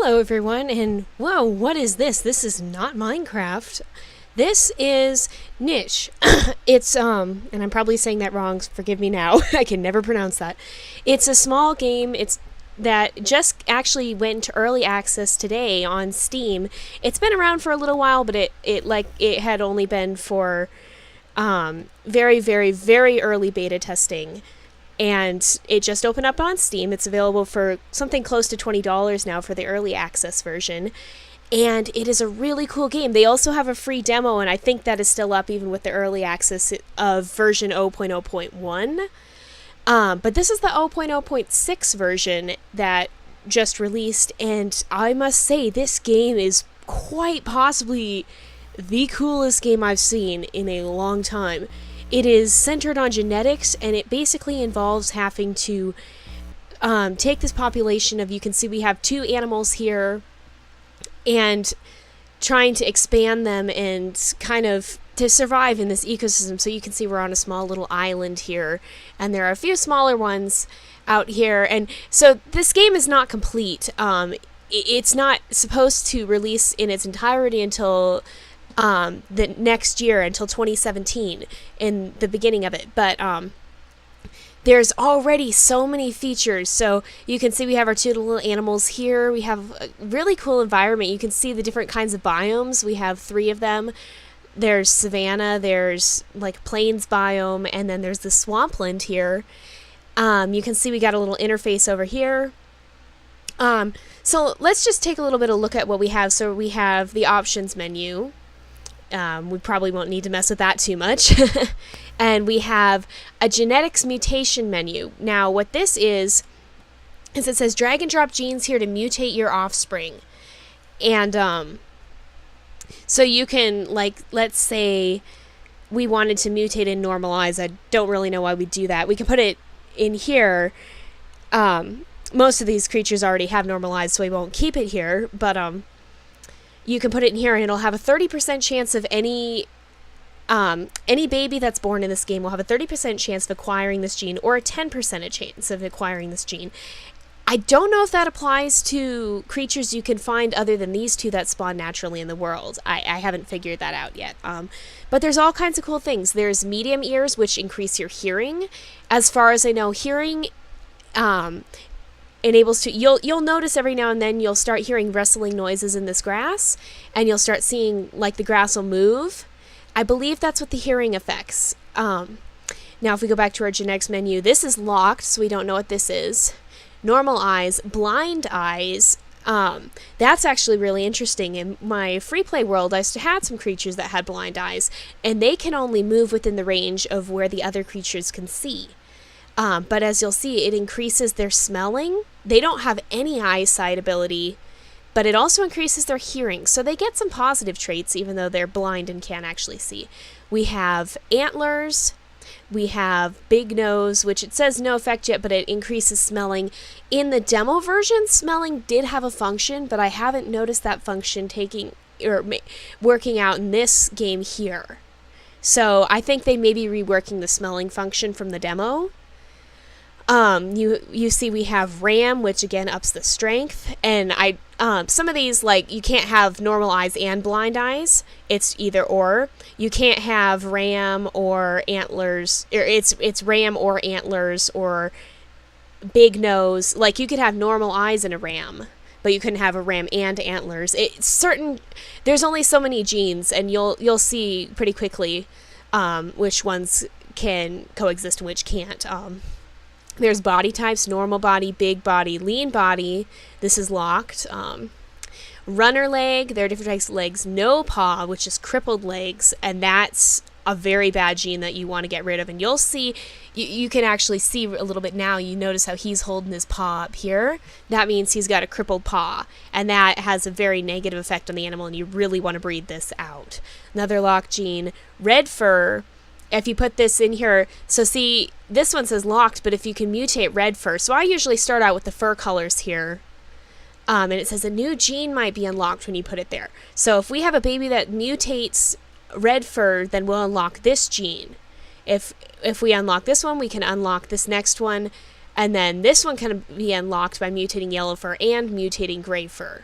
Hello everyone, and whoa, what is this? This is not Minecraft. This is Niche. It's, and I'm probably saying that wrong, forgive me now. I can never pronounce that. It's a small game, that just actually went into early access today on Steam. It's been around for a little while, but it had only been for, very, very, very early beta testing. And it just opened up on Steam. It's available for something close to $20 now for the early access version. And it is a really cool game. They also have a free demo, and I think that is still up even with the early access of version 0.0.1. But this is the 0.0.6 version that just released, and I must say, this game is quite possibly the coolest game I've seen in a long time. It is centered on genetics, and it basically involves having to take this population of, you can see we have 2 animals here, and trying to expand them and kind of to survive in this ecosystem. So you can see we're on a small little island here, and there are a few smaller ones out here. And so this game is not complete. It's not supposed to release in its entirety until the next year, until 2017, in the beginning of it. But there's already so many features. So you can see we have our 2 little animals here. We have a really cool environment. You can see the different kinds of biomes. We have 3 of them. There's savanna, there's like plains biome, and then there's the swampland here. You can see we got a little interface over here. So let's just take a little bit of a look at what we have. So we have the options menu. We probably won't need to mess with that too much. And we have a genetics mutation menu. Now what this is it says drag and drop genes here to mutate your offspring. And so you can, like, let's say we wanted to mutate and normalize. I don't really know why we do that. We can put it in here. Most of these creatures already have normalized, so we won't keep it here, but you can put it in here, and it'll have a 30% chance of any baby that's born in this game will have a 30% chance of acquiring this gene, or a 10% chance of acquiring this gene. I don't know if that applies to creatures you can find other than these 2 that spawn naturally in the world. I haven't figured that out yet. But there's all kinds of cool things. There's medium ears, which increase your hearing. As far as I know, hearing enables to, you'll notice every now and then you'll start hearing rustling noises in this grass, and you'll start seeing like the grass will move. I believe that's what the hearing affects. Now if we go back to our genetics menu, this is locked, so we don't know what this is. Normal eyes, blind eyes, that's actually really interesting. In my free play world, I had some creatures that had blind eyes, and they can only move within the range of where the other creatures can see. But as you'll see, it increases their smelling. They don't have any eyesight ability, but it also increases their hearing. So they get some positive traits, even though they're blind and can't actually see. We have antlers. We have big nose, which it says no effect yet, but it increases smelling. In the demo version, smelling did have a function, but I haven't noticed that function working out in this game here. So I think they may be reworking the smelling function from the demo. You see we have ram, which again ups the strength, and some of these, like, you can't have normal eyes and blind eyes. It's either or. You can't have ram or antlers, or it's ram or antlers or big nose. Like, you could have normal eyes and a ram, but you couldn't have a ram and antlers. There's only so many genes, and you'll see pretty quickly which ones can coexist and which can't. There's body types: normal body, big body, lean body. This is locked. Runner leg, there are different types of legs. No paw, which is crippled legs, and that's a very bad gene that you want to get rid of. And you'll see, you can actually see a little bit now. You notice how he's holding his paw up here. That means he's got a crippled paw, and that has a very negative effect on the animal, and you really want to breed this out. Another locked gene: red fur. If you put this in here, so see, this one says locked, but if you can mutate red fur, so I usually start out with the fur colors here, and it says a new gene might be unlocked when you put it there. So if we have a baby that mutates red fur, then we'll unlock this gene. If we unlock this one, we can unlock this next one, And then this one can be unlocked by mutating yellow fur and mutating gray fur.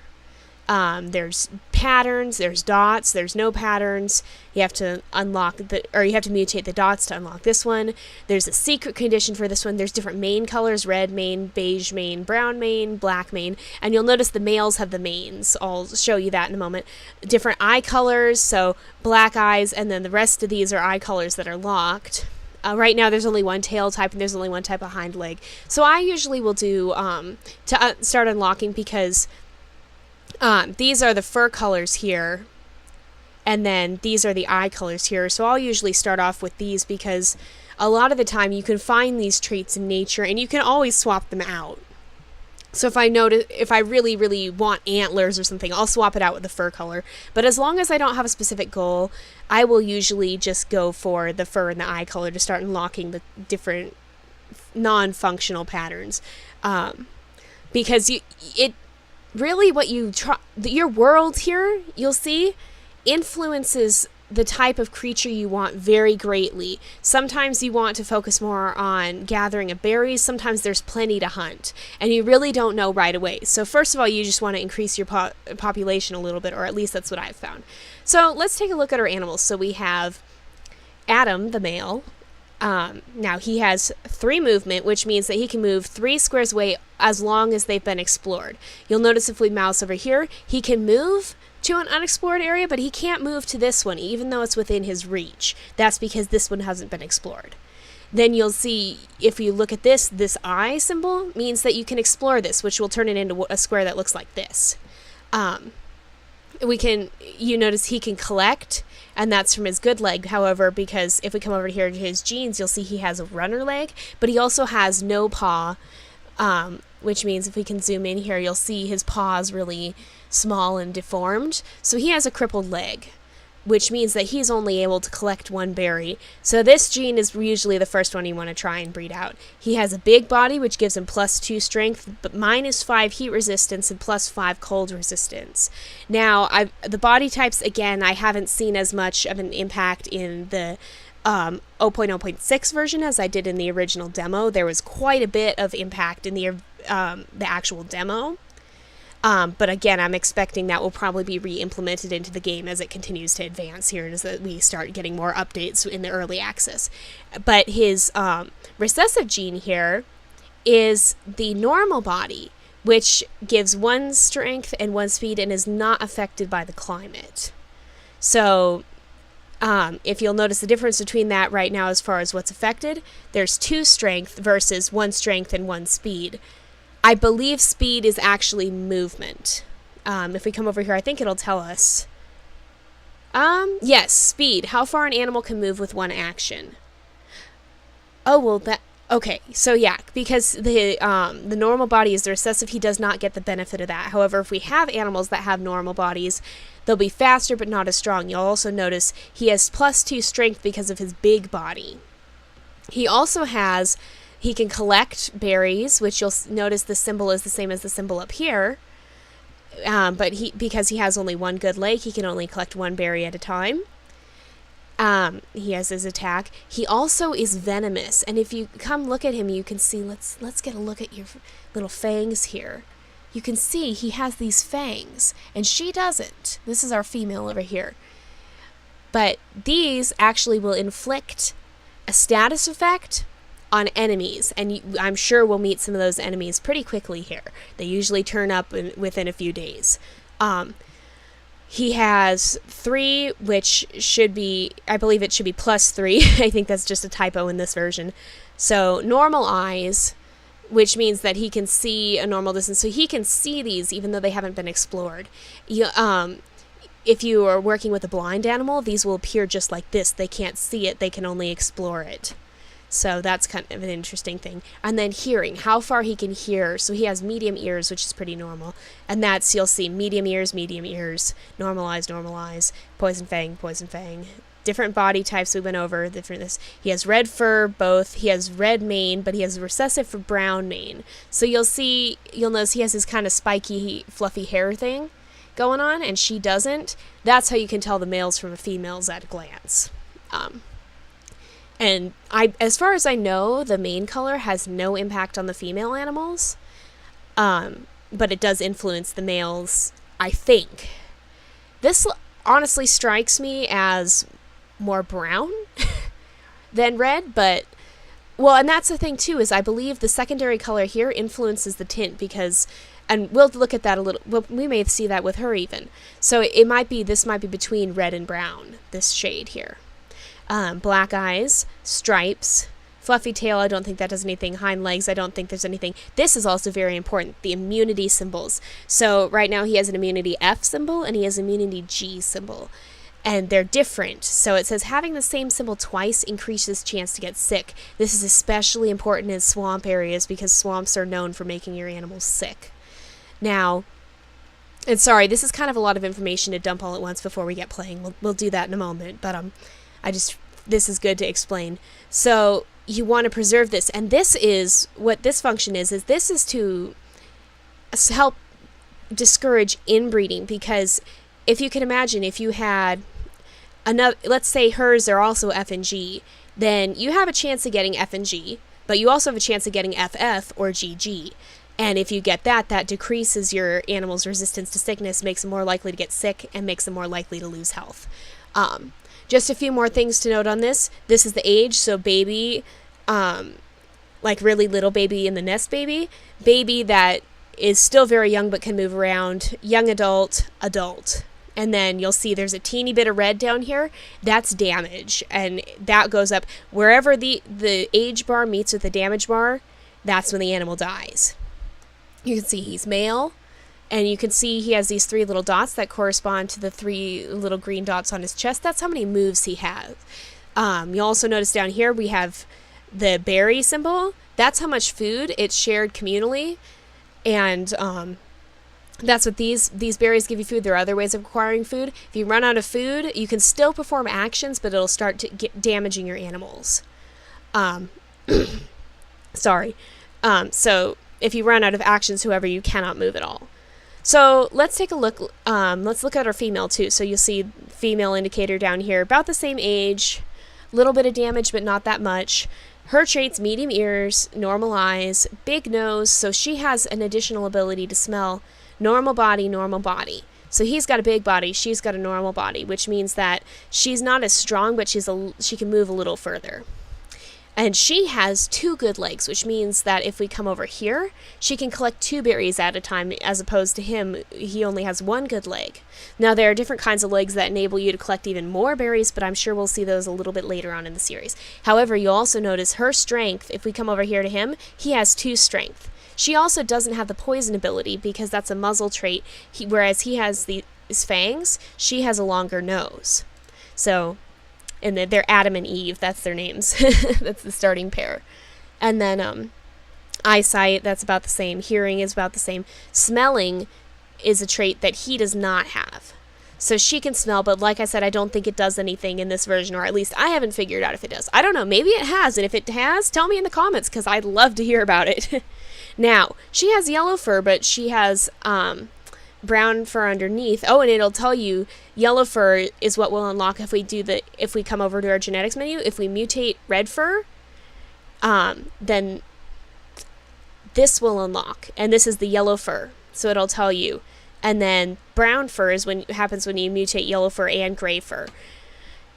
There's patterns, there's dots, there's no patterns. You have to you have to mutate the dots to unlock this one. There's a secret condition for this one. There's different mane colors: red mane, beige mane, brown mane, black mane. And you'll notice the males have the manes. I'll show you that in a moment. Different eye colors, so black eyes, and then the rest of these are eye colors that are locked. Right now there's only one tail type and there's only one type of hind leg. So I usually will do start unlocking because these are the fur colors here, and then these are the eye colors here. So I'll usually start off with these because a lot of the time you can find these traits in nature and you can always swap them out. So if I really, really want antlers or something, I'll swap it out with the fur color. But as long as I don't have a specific goal, I will usually just go for the fur and the eye color to start unlocking the different non-functional patterns. Because really what your world here, you'll see, influences the type of creature you want very greatly. Sometimes you want to focus more on gathering of berries. Sometimes there's plenty to hunt, and you really don't know right away. So first of all, you just want to increase your population a little bit, or at least that's what I've found. So let's take a look at our animals. So we have Adam, the male. Now he has 3 movement, which means that he can move 3 squares away as long as they've been explored. You'll notice if we mouse over here, he can move to an unexplored area, but he can't move to this one, even though it's within his reach. That's because this one hasn't been explored. Then you'll see, if you look at this eye symbol means that you can explore this, which will turn it into a square that looks like this. You notice he can collect, and that's from his good leg. However, because if we come over here to his genes, you'll see he has a runner leg, but he also has no paw, which means if we can zoom in here, you'll see his paw is really small and deformed. So he has a crippled leg, which means that he's only able to collect 1 berry. So this gene is usually the first one you want to try and breed out. He has a big body, which gives him +2 strength, but -5 heat resistance and +5 cold resistance. Now, the body types, again, I haven't seen as much of an impact in the 0.0.6 version as I did in the original demo. There was quite a bit of impact in the actual demo. But again, I'm expecting that will probably be re-implemented into the game as it continues to advance here, and as we start getting more updates in the early access. But his recessive gene here is the normal body, which gives 1 strength and 1 speed and is not affected by the climate. So if you'll notice the difference between that right now as far as what's affected, there's 2 strength versus 1 strength and 1 speed. I believe speed is actually movement. If we come over here, I think it'll tell us. Yes, speed. How far an animal can move with 1 action. Oh, well, okay, so yeah, because the normal body is the recessive, he does not get the benefit of that. However, if we have animals that have normal bodies, they'll be faster but not as strong. You'll also notice he has +2 strength because of his big body. He can collect berries, which you'll notice the symbol is the same as the symbol up here. But because he has only 1 good leg, he can only collect 1 berry at a time. He has his attack. He also is venomous, and if you come look at him, you can see. Let's get a look at your little fangs here. You can see he has these fangs, and she doesn't. This is our female over here. But these actually will inflict a status effect on enemies, and I'm sure we'll meet some of those enemies pretty quickly here. They usually turn up within a few days. He has 3, which should be, I believe it should be +3. I think that's just a typo in this version. So normal eyes, which means that he can see a normal distance. So he can see these even though they haven't been explored. If you are working with a blind animal, these will appear just like this. They can't see it, they can only explore it. So that's kind of an interesting thing. And then hearing, how far he can hear. So he has medium ears, which is pretty normal. And that's, you'll see, medium ears, normal eyes, poison fang. Different body types we went over. He has red fur, both. He has red mane, but he has recessive for brown mane. So you'll notice he has this kind of spiky, fluffy hair thing going on, and she doesn't. That's how you can tell the males from the females at a glance. And as far as I know, the mane color has no impact on the female animals, but it does influence the males. I think. This honestly strikes me as more brown than red, but well, and that's the thing too, is I believe the secondary color here influences the tint because, and we'll look at that a little, well, we may see that with her even. So this might be between red and brown, this shade here. Black eyes, stripes, fluffy tail, I don't think that does anything. Hind legs, I don't think there's anything. This is also very important, the immunity symbols. So right now he has an immunity F symbol and he has an immunity G symbol. And they're different. So it says having the same symbol twice increases chance to get sick. This is especially important in swamp areas because swamps are known for making your animals sick. Now, and sorry, this is kind of a lot of information to dump all at once before we get playing. We'll do that in a moment, but this is good to explain. So you want to preserve this, and this is what this function is this is to help discourage inbreeding, because if you can imagine, if you had another, let's say hers are also F and G, then you have a chance of getting F and G, but you also have a chance of getting FF or GG. And if you get that, that decreases your animal's resistance to sickness, makes them more likely to get sick, and makes them more likely to lose health. Just a few more things to note on this. This is the age, so baby, like really little baby in the nest baby that is still very young but can move around, young adult, adult. And then you'll see there's a teeny bit of red down here. That's damage, and that goes up. Wherever the age bar meets with the damage bar, that's when the animal dies. You can see he's male, and you can see he has these 3 little dots that correspond to the 3 little green dots on his chest. That's how many moves he has. You'll also notice down here we have the berry symbol. That's how much food it's shared communally, and that's what these berries give you food. There are other ways of acquiring food. If you run out of food, you can still perform actions, but it'll start to get damaging your animals. Sorry. So if you run out of actions, however, you cannot move at all. So let's take a look. Let's look at our female too. So you'll see female indicator down here, about the same age, little bit of damage, but not that much. Her traits: medium ears, normal eyes, big nose. So she has an additional ability to smell. Normal body, normal body. So he's got a big body, she's got a normal body, which means that she's not as strong, but she can move a little further. And she has 2 good legs, which means that if we come over here, she can collect 2 berries at a time, as opposed to him, he only has 1 good leg. Now, there are different kinds of legs that enable you to collect even more berries, but I'm sure we'll see those a little bit later on in the series. However, you'll also notice her strength. If we come over here to him, he has 2 strength. She also doesn't have the poison ability because that's a muzzle trait, whereas he has his fangs, she has a longer nose. So, and they're Adam and Eve, that's their names. That's the starting pair. And then eyesight, that's about the same. Hearing is about the same. Smelling is a trait that he does not have. So she can smell, but like I said, I don't think it does anything in this version, or at least I haven't figured out if it does. I don't know, maybe it has, and if it has, tell me in the comments, because I'd love to hear about it. Now, she has yellow fur, but she has brown fur underneath. Oh, and it'll tell you yellow fur is what will unlock if we come over to our genetics menu. If we mutate red fur, then this will unlock, and this is the yellow fur, so it'll tell you. And then brown fur is happens when you mutate yellow fur and gray fur.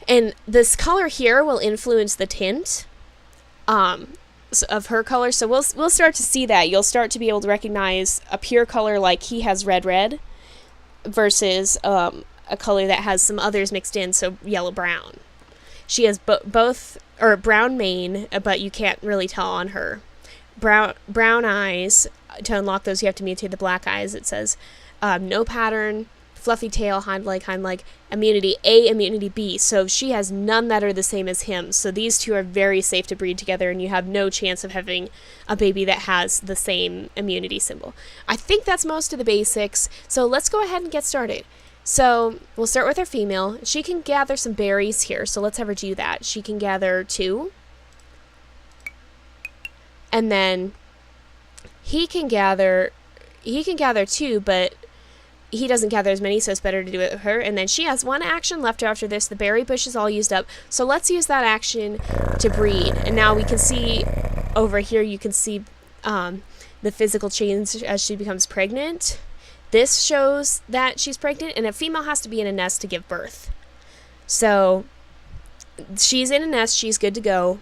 And this color here will influence the tint of her color, so we'll start to see that. You'll start to be able to recognize a pure color like he has red versus a color that has some others mixed in, so yellow-brown. She has both, or brown mane, but you can't really tell on her. Brown eyes. To unlock those, you have to mutate the black eyes. It says no pattern, fluffy tail, hind leg, immunity A, immunity B. So she has none that are the same as him. So these 2 are very safe to breed together, and you have no chance of having a baby that has the same immunity symbol. I think that's most of the basics. So let's go ahead and get started. So we'll start with our female. She can gather some berries here, so let's have her do that. She can gather 2. And then he can gather 2, but he doesn't gather as many, so it's better to do it with her. And then she has 1 action left after this. The berry bush is all used up, so let's use that action to breed. And now we can see over here, you can see the physical change as she becomes pregnant. This shows that she's pregnant, and a female has to be in a nest to give birth. So she's in a nest, she's good to go.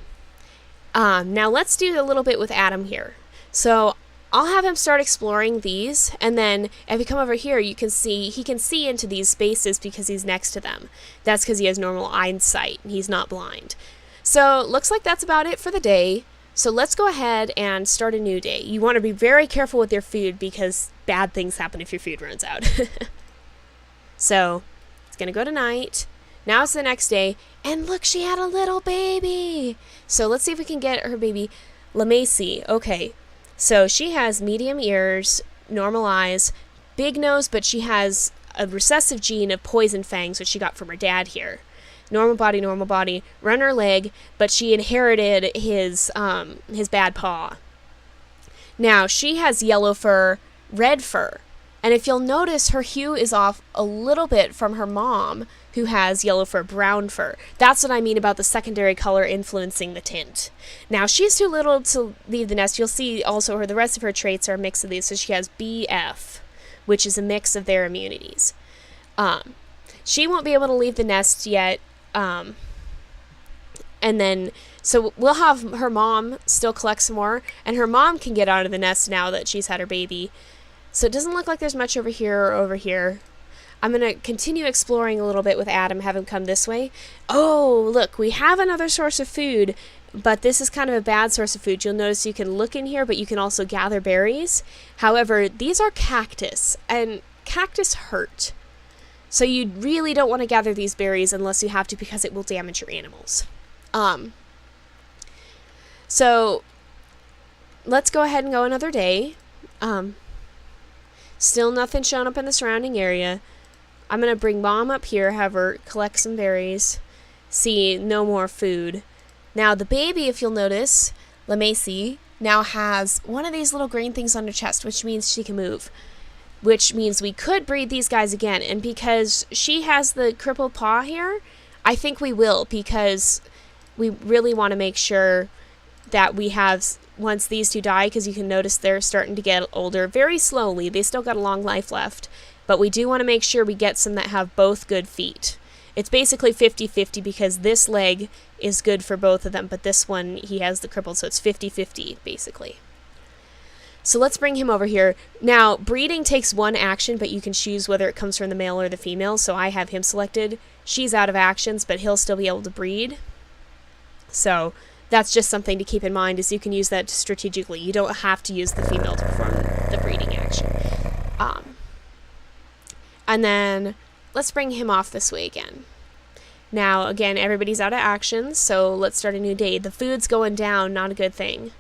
Now let's do a little bit with Adam here. So I'll have him start exploring these, and then if you come over here, you can see he can see into these spaces because he's next to them. That's because he has normal eyesight. He's not blind. So looks like that's about it for the day. So let's go ahead and start a new day. You want to be very careful with your food because bad things happen if your food runs out. So it's going to go to night. Now it's the next day, and look, she had a little baby. So let's see if we can get her baby, Lamacy. Okay, so she has medium ears, normal eyes, big nose, but she has a recessive gene of poison fangs, which she got from her dad here. Normal body, runner leg, but she inherited his bad paw. Now, she has yellow fur, red fur, and if you'll notice, her hue is off a little bit from her mom, who has yellow fur, brown fur. That's what I mean about the secondary color influencing the tint. Now, she's too little to leave the nest. You'll see also the rest of her traits are a mix of these. So she has BF, which is a mix of their immunities. She won't be able to leave the nest yet. And then, so we'll have her mom still collect some more, and her mom can get out of the nest now that she's had her baby. So it doesn't look like there's much over here or over here. I'm going to continue exploring a little bit with Adam, have him come this way. Oh, look, we have another source of food, but this is kind of a bad source of food. You'll notice you can look in here, but you can also gather berries. However, these are cactus, and cactus hurt. So you really don't want to gather these berries unless you have to, because it will damage your animals. So let's go ahead and go another day. Still nothing showing up in the surrounding area. I'm going to bring Mom up here, have her collect some berries. See, no more food. Now, the baby, if you'll notice, Lamacy, now has one of these little green things on her chest, which means she can move. Which means we could breed these guys again. And because she has the crippled paw here, I think we will, because we really want to make sure that we have, once these two die, because you can notice they're starting to get older very slowly. They still got a long life left. But we do want to make sure we get some that have both good feet. It's basically 50-50 because this leg is good for both of them, but this one, he has the crippled, so it's 50-50, basically. So let's bring him over here. Now, breeding takes one action, but you can choose whether it comes from the male or the female, so I have him selected. She's out of actions, but he'll still be able to breed. So that's just something to keep in mind, is you can use that strategically. You don't have to use the female to perform the breeding action. And then let's bring him off this way again. Now, again, everybody's out of actions, so let's start a new day. The food's going down, not a good thing.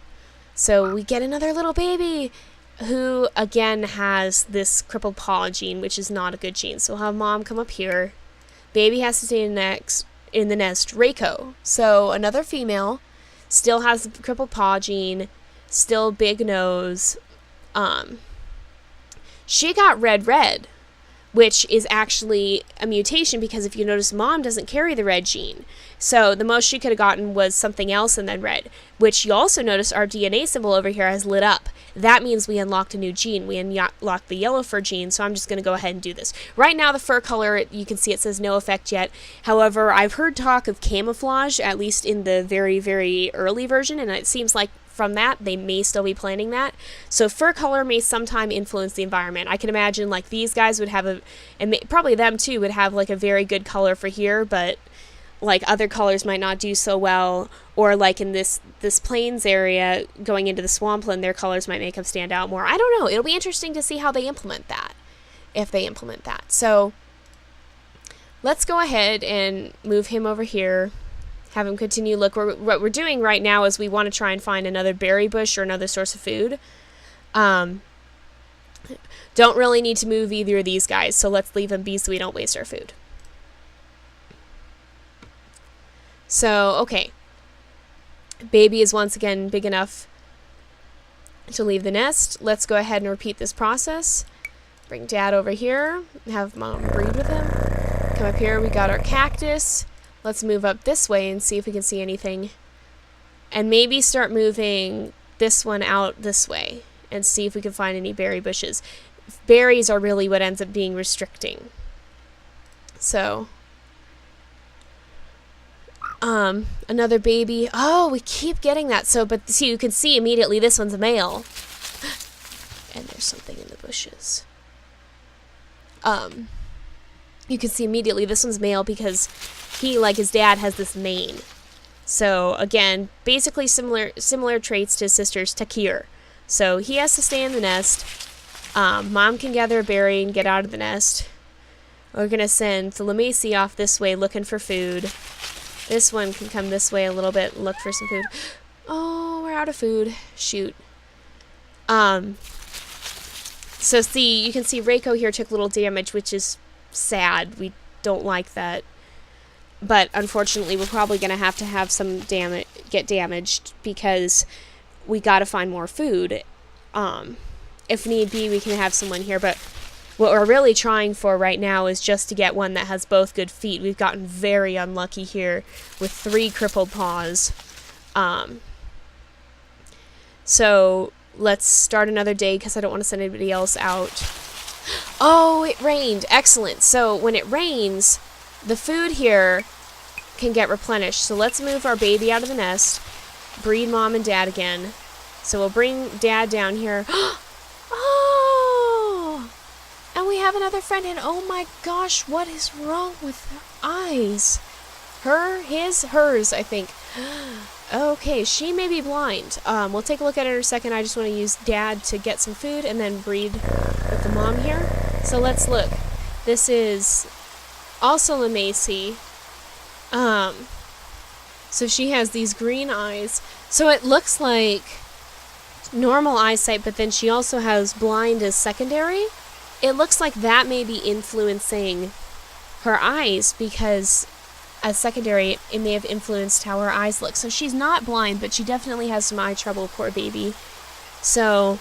So we get another little baby who, again, has this crippled paw gene, which is not a good gene. So we'll have Mom come up here. Baby has to stay in the nest. Reiko. So another female, still has the crippled paw gene, still big nose. She got red, which is actually a mutation, because if you notice, Mom doesn't carry the red gene. So the most she could have gotten was something else and then red, which you also notice our DNA symbol over here has lit up. That means we unlocked a new gene. We unlocked the yellow fur gene, so I'm just going to go ahead and do this. Right now, the fur color, you can see it says no effect yet. However, I've heard talk of camouflage, at least in the very, very early version, and it seems like from that, they may still be planning that. So fur color may sometime influence the environment. I can imagine like these guys would have and probably them too, would have like a very good color for here, but like other colors might not do so well. Or like in this plains area going into the swampland, their colors might make them stand out more. I don't know. It'll be interesting to see how they implement that, if they implement that. So let's go ahead and move him over here. Have him continue. Look, what we're doing right now is we want to try and find another berry bush or another source of food. Don't really need to move either of these guys, so let's leave them be so we don't waste our food. So, okay. Baby is once again big enough to leave the nest. Let's go ahead and repeat this process. Bring Dad over here. Have Mom breed with him. Come up here. We got our cactus. Let's move up this way and see if we can see anything. And maybe start moving this one out this way and see if we can find any berry bushes. berries are really what ends up being restricting. So, another baby. Oh, we keep getting that. So, but see, you can see immediately this one's a male. And there's something in the bushes. You can see immediately this one's male because he, like his dad, has this mane. So again, basically similar traits to his sister's Takir. So he has to stay in the nest. Mom can gather a berry and get out of the nest. We're gonna send the Lamacy off this way looking for food. This one can come this way a little bit and look for some food. Oh, we're out of food. Shoot. So see, you can see Reiko here took a little damage, which is sad. We don't like that. But unfortunately, we're probably going to have some get damaged because we got to find more food. If need be, we can have someone here. But what we're really trying for right now is just to get one that has both good feet. We've gotten very unlucky here with 3 crippled paws. So let's start another day because I don't want to send anybody else out. Oh, it rained. Excellent. So when it rains, the food here can get replenished. So let's move our baby out of the nest, breed mom and dad again. So we'll bring dad down here. Oh! And we have another friend, and oh my gosh, what is wrong with her eyes? Hers, I think. Okay, she may be blind. We'll take a look at it in a second. I just want to use dad to get some food and then breed with the mom here. So let's look. This is also Lamacy. So she has these green eyes. So it looks like normal eyesight, but then she also has blind as secondary. It looks like that may be influencing her eyes because as secondary, it may have influenced how her eyes look. So she's not blind, but she definitely has some eye trouble, poor baby. So,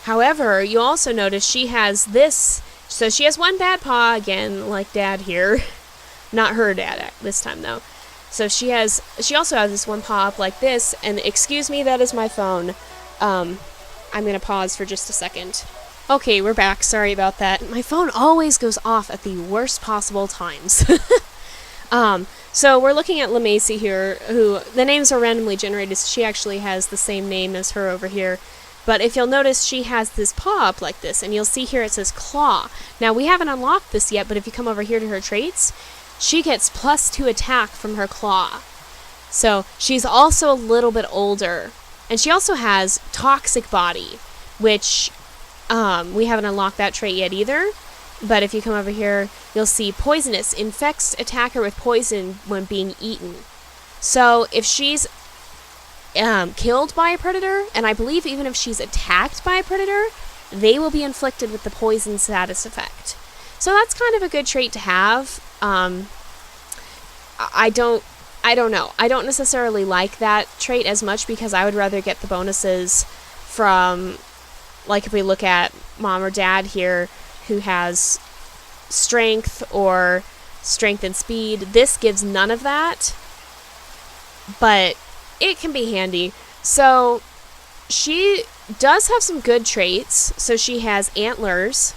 however, you also notice she has this. So she has one bad paw, again, like dad here. Not her dad this time, though. So she also has this one paw up like this. And excuse me, that is my phone. I'm going to pause for just a second. Okay, we're back. Sorry about that. My phone always goes off at the worst possible times. So we're looking at Lamacy here, who the names are randomly generated, so she actually has the same name as her over here. But if you'll notice, she has this paw up like this, and you'll see here it says claw. Now, we haven't unlocked this yet, but if you come over here to her traits, she gets +2 attack from her claw. So she's also a little bit older. And she also has toxic body, which we haven't unlocked that trait yet either. But if you come over here, you'll see poisonous. Infects attacker with poison when being eaten. So if she's killed by a predator, and I believe even if she's attacked by a predator, they will be inflicted with the poison status effect. So that's kind of a good trait to have. I don't know. I don't necessarily like that trait as much because I would rather get the bonuses from, like if we look at mom or dad here, who has strength or strength and speed. This gives none of that, but it can be handy. So she does have some good traits. So she has antlers,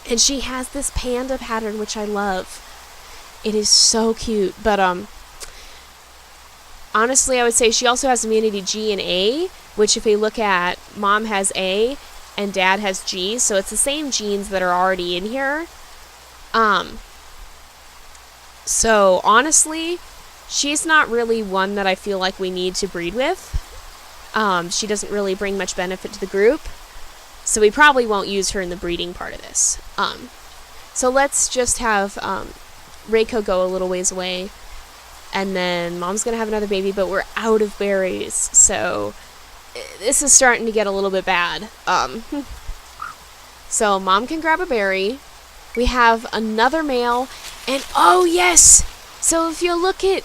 and she has this panda pattern, which I love. It is so cute, but honestly, I would say she also has immunity G and A, which if we look at, mom has A, and dad has G, so it's the same genes that are already in here. So honestly, she's not really one that I feel like we need to breed with. She doesn't really bring much benefit to the group, so we probably won't use her in the breeding part of this. So let's just have Reiko go a little ways away, and then mom's gonna have another baby, but we're out of berries, so this is starting to get a little bit bad. So mom can grab a berry. We have another male, and oh yes! So if you look at,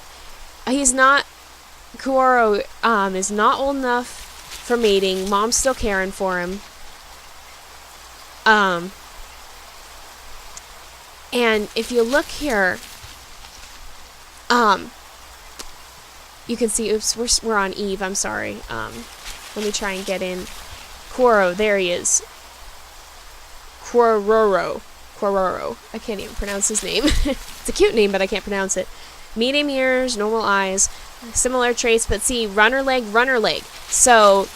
Kuoro is not old enough for mating. Mom's still caring for him. And if you look here, you can see, oops, we're on Eve, I'm sorry. Let me try and get in. Kuoro, there he is. Quororo. I can't even pronounce his name. It's a cute name, but I can't pronounce it. Medium ears, normal eyes, similar traits, but see, runner leg. So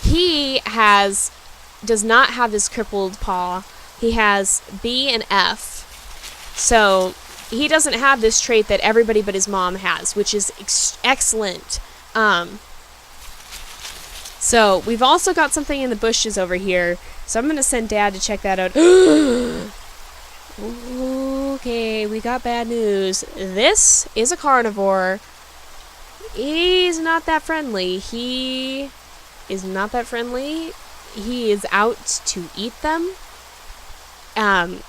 he does not have this crippled paw. He has B and F. So he doesn't have this trait that everybody but his mom has, which is excellent. So we've also got something in the bushes over here. So I'm going to send Dad to check that out. Okay, we got bad news. This is a carnivore. He's not that friendly. He is out to eat them.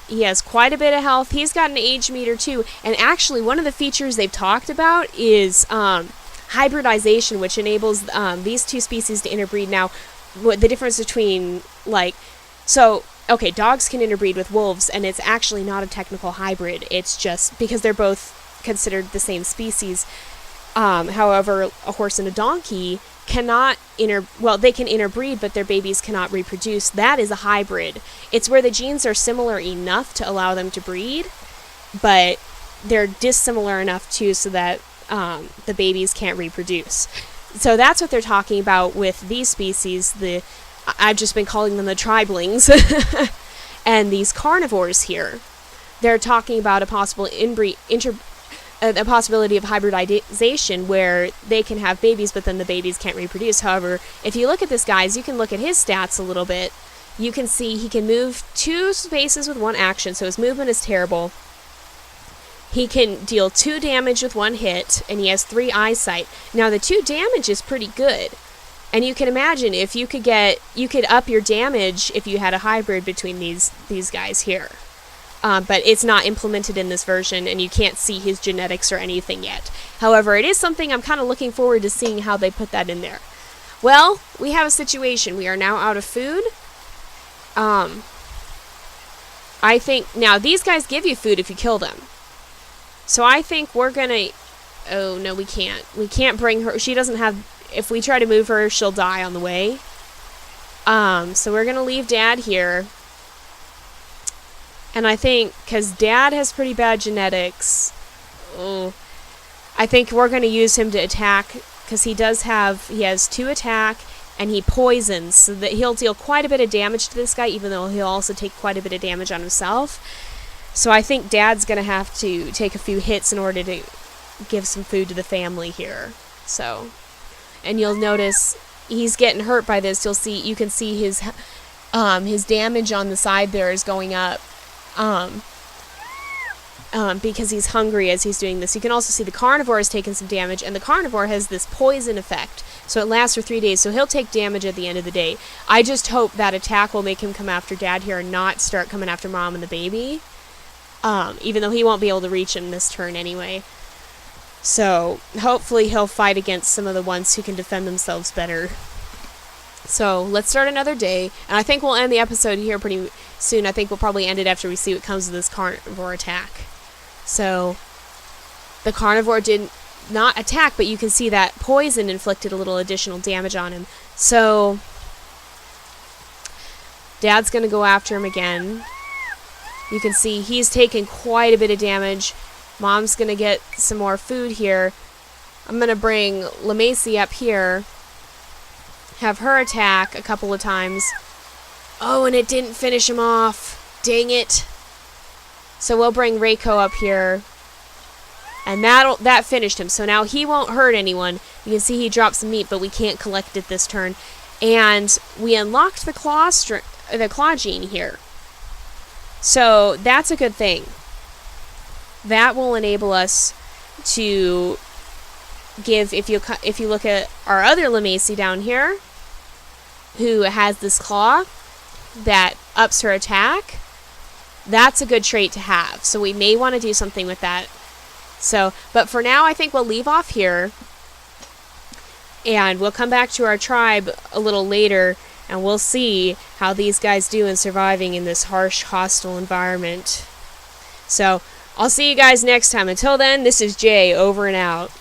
He has quite a bit of health. He's got an age meter too. And actually, one of the features they've talked about is hybridization, which enables these two species to interbreed. Now, what the difference between, okay, dogs can interbreed with wolves, and it's actually not a technical hybrid. It's just because they're both considered the same species. However, a horse and a donkey cannot they can interbreed, but their babies cannot reproduce. That is a hybrid. It's where the genes are similar enough to allow them to breed, but they're dissimilar enough too so that the babies can't reproduce. So that's what they're talking about with these species. I've just been calling them the tribelings. And these carnivores here, they're talking about a possible a possibility of hybridization where they can have babies, but then the babies can't reproduce. However, if you look at this, guys, you can look at his stats a little bit. You can see he can move 2 spaces with 1 action, so his movement is terrible. He can deal 2 damage with 1 hit, and he has 3 eyesight. Now, the 2 damage is pretty good. And you can imagine if you could up your damage if you had a hybrid between these guys here. But it's not implemented in this version, and you can't see his genetics or anything yet. However, it is something I'm kind of looking forward to seeing how they put that in there. Well, we have a situation. We are now out of food. I think, now these guys give you food if you kill them. So I think we're gonna, oh no, we can't. We can't bring her, she doesn't have, if we try to move her, she'll die on the way. So we're gonna leave Dad here. And I think, because Dad has pretty bad genetics, I think we're going to use him to attack, because he has 2 attack, and he poisons, so that he'll deal quite a bit of damage to this guy, even though he'll also take quite a bit of damage on himself. So I think Dad's going to have to take a few hits in order to give some food to the family here. So, and you'll notice he's getting hurt by this. You can see his damage on the side there is going up. Because he's hungry as he's doing this. You can also see the carnivore has taken some damage, and the carnivore has this poison effect, so it lasts for 3 days, so he'll take damage at the end of the day. I just hope that attack will make him come after Dad here and not start coming after Mom and the baby, even though he won't be able to reach him this turn anyway. So hopefully he'll fight against some of the ones who can defend themselves better. So let's start another day, and I think we'll end the episode here pretty soon. I think we'll probably end it after we see what comes of this carnivore attack. So the carnivore did not attack, but you can see that poison inflicted a little additional damage on him. So Dad's going to go after him again. You can see he's taken quite a bit of damage. Mom's going to get some more food here. I'm going to bring LeMacy up here, have her attack a couple of times. Oh, and it didn't finish him off. Dang it. So we'll bring Reiko up here. And that finished him. So now he won't hurt anyone. You can see he dropped some meat, but we can't collect it this turn. And we unlocked the claw gene here. So that's a good thing. That will enable us to give, if you look at our other LeMacy down here, who has this claw that ups her attack, that's a good trait to have. So we may want to do something with that. So, but for now, I think we'll leave off here, and we'll come back to our tribe a little later, and we'll see how these guys do in surviving in this harsh, hostile environment. So, I'll see you guys next time. Until then, this is Jay, over and out.